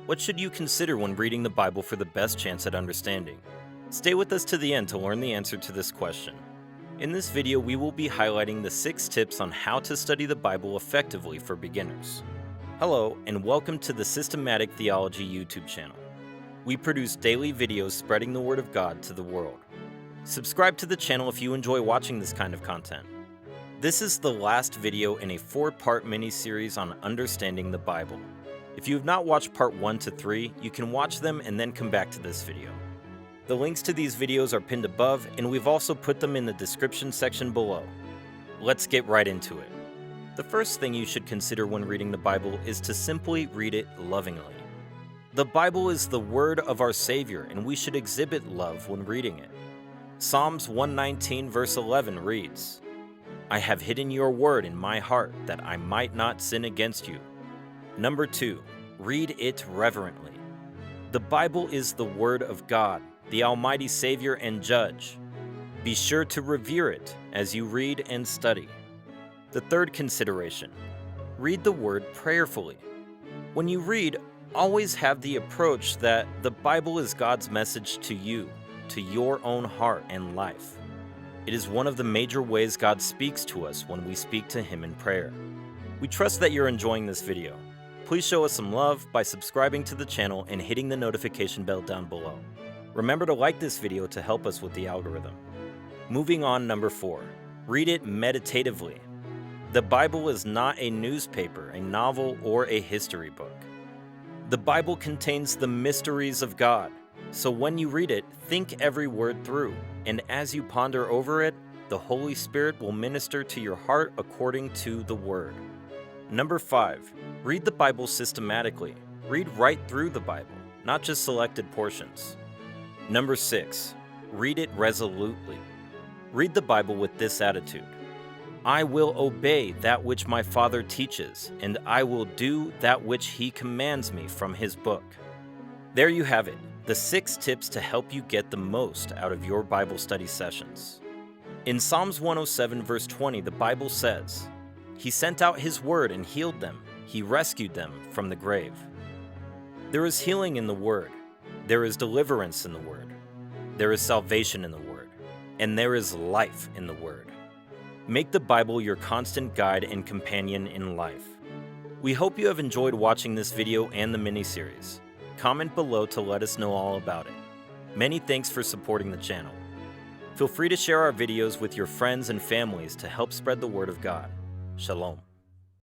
What should you consider when reading the Bible for the best chance at understanding? Stay with us to the end to learn the answer to this question. In this video, we will be highlighting the 6 tips on how to study the Bible effectively for beginners. Hello, and welcome to the Systematic Theology YouTube channel. We produce daily videos spreading the Word of God to the world. Subscribe to the channel if you enjoy watching this kind of content. This is the last video in a 4-part mini-series on understanding the Bible. If you have not watched part 1 to 3, you can watch them and then come back to this video. The links to these videos are pinned above, and we've also put them in the description section below. Let's get right into it. The first thing you should consider when reading the Bible is to simply read it lovingly. The Bible is the word of our Savior, and we should exhibit love when reading it. Psalms 119 verse 11 reads, "I have hidden your word in my heart that I might not sin against you." Number 2, read it reverently. The Bible is the Word of God, the Almighty Savior and Judge. Be sure to revere it as you read and study. The third consideration, read the Word prayerfully. When you read, always have the approach that the Bible is God's message to you, to your own heart and life. It is one of the major ways God speaks to us when we speak to Him in prayer. We trust that you're enjoying this video. Please show us some love by subscribing to the channel and hitting the notification bell down below. Remember to like this video to help us with the algorithm. Moving on, number 4, read it meditatively. The Bible is not a newspaper, a novel, or a history book. The Bible contains the mysteries of God, so when you read it, think every word through, and as you ponder over it, the Holy Spirit will minister to your heart according to the Word. Number 5, read the Bible systematically. Read right through the Bible, not just selected portions. Number 6, read it resolutely. Read the Bible with this attitude: I will obey that which my Father teaches, and I will do that which He commands me from His book. There you have it, the 6 tips to help you get the most out of your Bible study sessions. In Psalms 107 verse 20, the Bible says, "He sent out His word and healed them. He rescued them from the grave." There is healing in the Word. There is deliverance in the Word. There is salvation in the Word. And there is life in the Word. Make the Bible your constant guide and companion in life. We hope you have enjoyed watching this video and the mini-series. Comment below to let us know all about it. Many thanks for supporting the channel. Feel free to share our videos with your friends and families to help spread the Word of God. Shalom.